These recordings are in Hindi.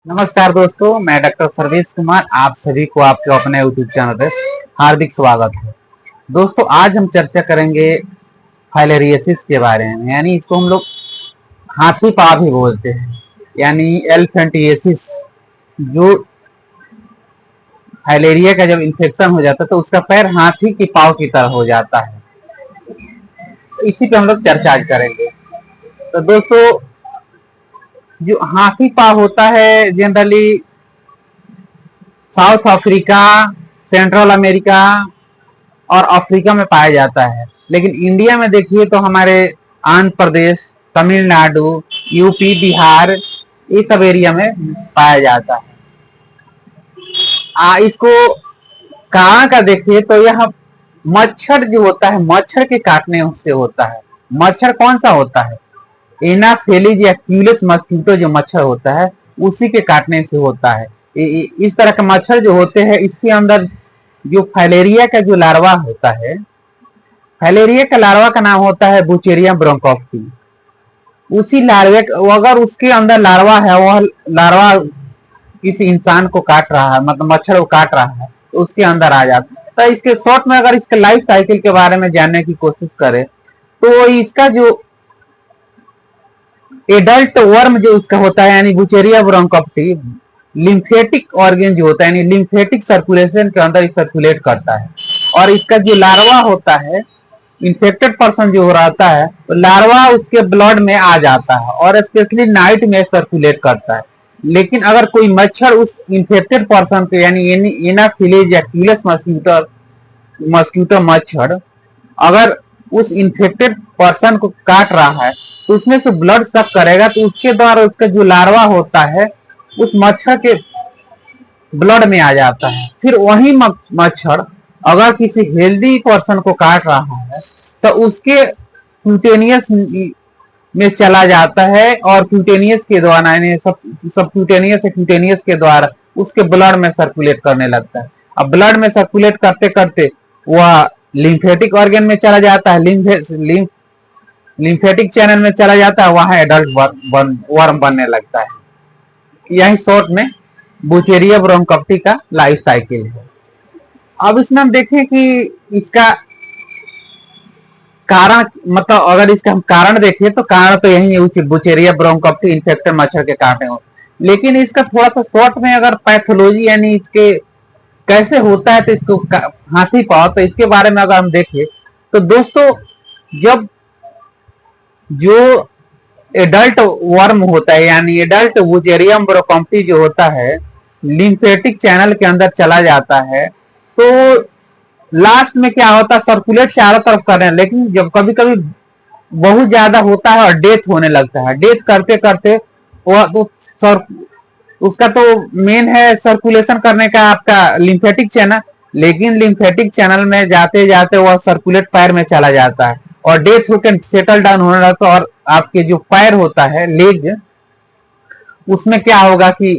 नमस्कार दोस्तों, मैं डॉक्टर सर्वेश कुमार आप सभी को आपके अपने यूट्यूब चैनल पे हार्दिक स्वागत है। दोस्तों, आज हम चर्चा करेंगे फाइलेरियसिस के बारे में, यानी इसको हम लोग हाथी पाँव भी बोलते हैं, यानी एलिफेंटिएसिस। जो फाइलेरिया का जब इन्फेक्शन हो जाता है तो उसका पैर हाथी के पाँव की तरह हो जाता है। तो इसी पे हम लोग चर्चा आज करेंगे। तो दोस्तों, जो हाथी पाँव होता है generally south Africa, central America और अफ्रीका में पाया जाता है। लेकिन इंडिया में देखिए तो हमारे आंध्र प्रदेश, तमिलनाडु, यूपी, बिहार, ये सब एरिया में पाया जाता है। इसको कहाँ का देखिए तो यह मच्छर जो होता है, मच्छर के काटने से होता है। मच्छर कौन सा होता है? एनाफेलिज या क्यूलिस मस्कीटो जो मच्छर होता है उसी के काटने से होता है। इस तरह के मच्छर जो होते हैं इसके अंदर जो फाइलेरिया का जो लार्वा होता है, फाइलेरिया का लार्वा का नाम होता है बुचेरिया ब्रोंकोप्टी। उसी लार्वे, अगर उसके अंदर लार्वा है, वह लार्वा किसी इंसान को काट रहा है, मतलब मच्छर को काट रहा है, तो उसके अंदर आ जाता है। तो इसके शॉर्ट में अगर इसके लाइफ साइकिल के बारे में जानने की कोशिश करें तो इसका जो एडल्ट वर्म जो इसका होता है, यानी बुचेरिया ब्रोंकोप्टी, लिम्फेटिक ऑर्गन जो होता है, यानी लिम्फेटिक सर्कुलेशन के अंदर सर्कुलेट करता है। और इसका जो लार्वा होता है, इन्फेक्टेड पर्सन जो रहता है, तो लार्वा उसके ब्लड में आ जाता है और स्पेशली नाइट में सर्कुलेट करता है। लेकिन अगर कोई मच्छर उस इन्फेक्टेड पर्सन को, यानी एनाफिलीज या क्यूलेस मस्क्यूटो मच्छर अगर उस इन्फेक्टेड पर्सन को काट रहा है तो उसमें से ब्लड सक करेगा, तो उसके द्वारा उसका जो लार्वा होता है उस मच्छर के ब्लड में आ जाता है। फिर वही मच्छर अगर किसी हेल्दी पर्सन को काट रहा है तो उसके क्यूटेनियस में चला जाता है और क्यूटेनियस के द्वारा, यानी सब क्यूटेनियस के द्वारा उसके ब्लड में सर्कुलेट करने लगता है। अब ब्लड में सर्कुलेट करते करते वह लिम्फेटिक ऑर्गन में चला जाता है, लिम्फेटिक चैनल में चला जाता है, वहां एडल्ट वर्म बनने लगता है। यही शॉर्ट में बुचेरिया ब्रोंकोप्टी का लाइफ साइकिल है। अब इसमें हम देखें कि इसका कारण, मतलब अगर इसका हम कारण देखें तो कारण तो यही है, बुचेरिया ब्रोंकोप्टी इन्फेक्टेड मच्छर के काटने हो। लेकिन इसका थोड़ा सा शॉर्ट में अगर पैथोलॉजी, यानी इसके कैसे होता है तो इसको हाथी पाँव, तो इसके बारे में अगर हम देखें तो दोस्तों, जब जो एडल्ट वर्म होता है, यानी एडल्ट बुचेरियम ब्रोंकोप्टी जो होता है, लिम्फेटिक चैनल के अंदर चला जाता है, तो लास्ट में क्या होता है, सर्कुलेट चारों तरफ कर रहे हैं। लेकिन जब कभी कभी बहुत ज्यादा होता है और डेथ होने लगता है, डेथ करते करते वह तो उसका तो मेन है सर्कुलेशन करने का आपका लिम्फेटिक चैनल, लेकिन लिम्फेटिक चैनल में जाते जाते वह सर्कुलेट पैर में चला जाता है और डेथ होकर सेटल डाउन होने लगता है। और आपके जो पैर होता है, लेग, उसमें क्या होगा कि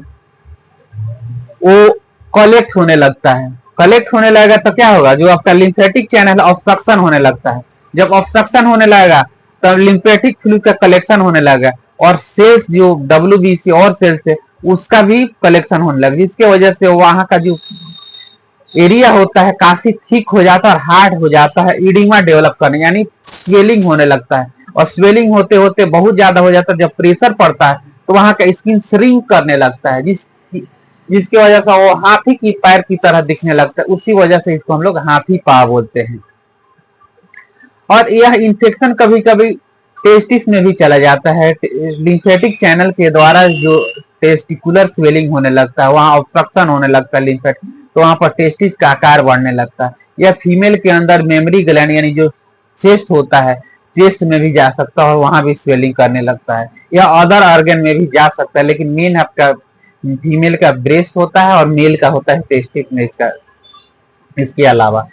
वो कलेक्ट होने लगता है। कलेक्ट होने लगेगा तो क्या होगा, जो आपका लिम्फेटिक चैनल ऑब्स्ट्रक्शन होने लगता है। जब ऑब्स्ट्रक्शन होने लगेगा तब लिम्फेटिक फ्लूइड का कलेक्शन होने लगेगा और सेल्स जो डब्ल्यूबीसी और सेल्स है उसका भी कलेक्शन होने लगा, जिसके वजह से वहां का जो एरिया होता है काफी थिक हो जाता है और हार्ड हो जाता है, इडिमा डेवलप करने, यानी स्वेलिंग होने लगता है। और स्वेलिंग होते होते बहुत ज्यादा हो जाता है, जब प्रेशर पड़ता है तो वहां का स्किन श्रिंक करने लगता है, जिसकी वजह से वो हाथी की पैर की तरह दिखने लगता है। उसी वजह से इसको हम लोग हाथी पाँव बोलते हैं। और यह इंफेक्शन कभी कभी टेस्टिस में भी चला जाता है। लिम्फेटिक चैनल के द्वारा जो टेस्टिकुलर स्वेलिंग होने लगता है, वहां ऑब्स्ट्रक्शन होने लगता है लिम्फेटिक, तो वहां पर टेस्टिस का आकार बढ़ने लगता है। या फीमेल के अंदर मेमरी ग्लैंड, यानी जो चेस्ट होता है, चेस्ट में भी जा सकता है और वहां भी स्वेलिंग करने लगता है। या अदर ऑर्गन में भी जा सकता है, लेकिन मेन आपका फीमेल का ब्रेस्ट होता है और मेल का होता है टेस्टिस में। इसके अलावा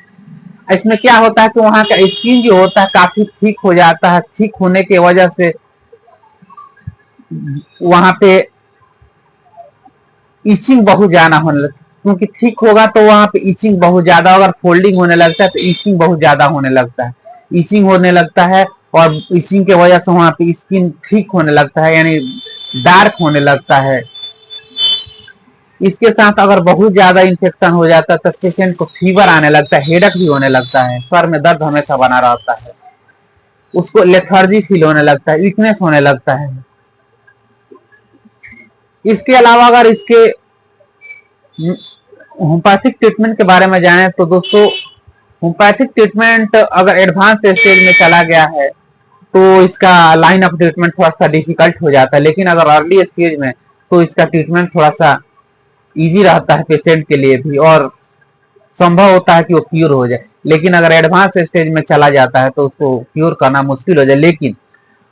इसमें क्या होता है कि वहां का स्किन जो होता है काफी थिक हो जाता है। थिक होने की वजह से वहां पे इचिंग बहुत ज्यादा होने लगता है, क्योंकि थिक होगा तो वहां पे इचिंग बहुत ज्यादा, अगर फोल्डिंग होने लगता है तो इचिंग बहुत ज्यादा होने लगता है। इचिंग होने लगता है और इचिंग की वजह से वहां पे स्किन थिक होने लगता है, यानी डार्क होने लगता है। इसके साथ अगर बहुत ज्यादा इन्फेक्शन हो जाता है तो पेशेंट को फीवर आने लगता है, हेडेक भी होने लगता है, सर में दर्द हमेशा बना रहता है, उसको लेथर्जी फील होने लगता है, वीकनेस होने लगता है। इसके अलावा अगर इसके होम्योपैथिक ट्रीटमेंट के बारे में जाने तो दोस्तों, होम्योपैथिक ट्रीटमेंट अगर एडवांस स्टेज में चला गया है तो इसका लाइन ऑफ ट्रीटमेंट थोड़ा सा डिफिकल्ट हो जाता है, लेकिन अगर अर्ली स्टेज में तो इसका ट्रीटमेंट थोड़ा सा इजी रहता है पेशेंट के लिए भी, और संभव होता है कि वो क्यूर हो जाए। लेकिन अगर एडवांस स्टेज में चला जाता है तो उसको क्यूर करना मुश्किल हो जाए, लेकिन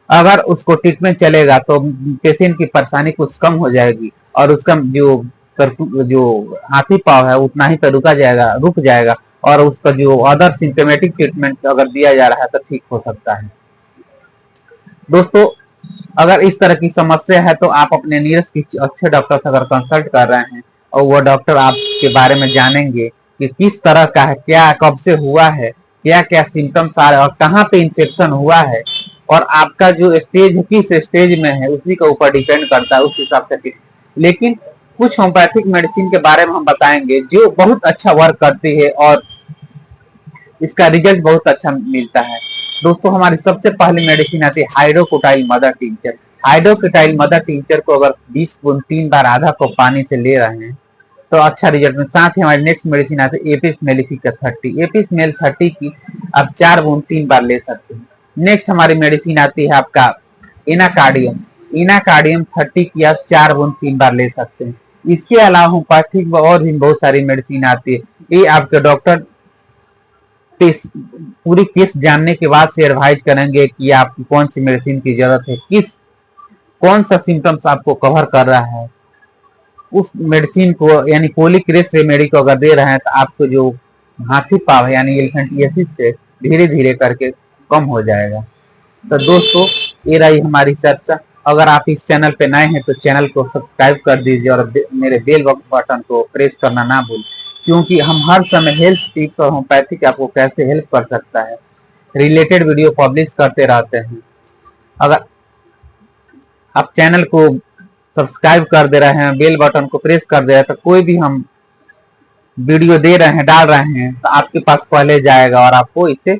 अगर उसको ट्रीटमेंट चलेगा तो पेशेंट की परेशानी कुछ कम हो जाएगी और उसका जो हाथी पाव है उतना ही पे रुक जाएगा और उसका जो अदर सिम्टोमेटिक ट्रीटमेंट अगर दिया जा रहा है तो ठीक हो सकता है। दोस्तों, अगर इस तरह की समस्या है तो आप अपने नियरेस्ट किसी अच्छे डॉक्टर से अगर कंसल्ट कर रहे हैं और वो डॉक्टर आपके बारे में जानेंगे कि किस तरह का है, क्या कब से हुआ है, क्या क्या सिम्टम्स आ रहे हैं और कहाँ पे इन्फेक्शन हुआ है, और आपका जो स्टेज किस स्टेज में है उसी के ऊपर डिपेंड करता है, उस हिसाब से। लेकिन कुछ होम्योपैथिक मेडिसिन के बारे में हम बताएंगे जो बहुत अच्छा वर्क करती है और इसका रिजल्ट बहुत अच्छा मिलता है। दोस्तों, हमारी सबसे पहली मेडिसिन आती है hydrocotyle mother tincture. Hydrocotyle mother tincture को अगर 20 गुण 3 बार आधा कप पानी से ले रहे हैं तो अच्छा रिजल्ट में। साथ ही हमारी नेक्स्ट मेडिसिन आती है एपिस मेलिफिका 30। एपिस मेल 30 की आप 4 गुण 3 बार ले सकते हैं। नेक्स्ट हमारी मेडिसिन आती है आपका इनाकार्डियम। इनाकार्डियम 30 की आप 4 गुण 3 बार ले सकते हैं। इसके अलावा होम्योपैथिक में और भी बहुत सारी मेडिसिन आती है, ये आपके डॉक्टर पूरी केस जानने के बाद से एडवाइज करेंगे कि आपकी कौन सी मेडिसिन की जरूरत है, कौन सा सिम्टम्स आपको कवर कर रहा है। उस मेडिसिन को यानी फोलिक रेस्ट रेमेडी को अगर दे रहे हैं तो आपको जो हाथी पाव है यानी एलिफेंटियासिस से धीरे धीरे करके कम हो जाएगा। तो दोस्तों, ये रही हमारी चर्चा। अगर आप इस चैनल पे नए हैं तो चैनल को सब्सक्राइब कर दीजिए और मेरे बेल बटन को प्रेस करना ना भूलें, क्योंकि हम हर समय हेल्थ टिप्स और होम्योपैथिक आपको कैसे हेल्प कर सकता है रिलेटेड वीडियो पब्लिश करते रहते हैं। अगर आप चैनल को सब्सक्राइब कर दे रहे हैं, बेल बटन को प्रेस कर दे रहे हैं, तो कोई भी हम वीडियो दे रहे हैं, डाल रहे हैं तो आपके पास पहले जाएगा और आपको इससे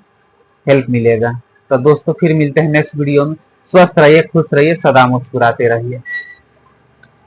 हेल्प मिलेगा। तो दोस्तों, फिर मिलते हैं नेक्स्ट वीडियो में। स्वस्थ रहिए, खुश रहिए, सदा मुस्कुराते रहिए।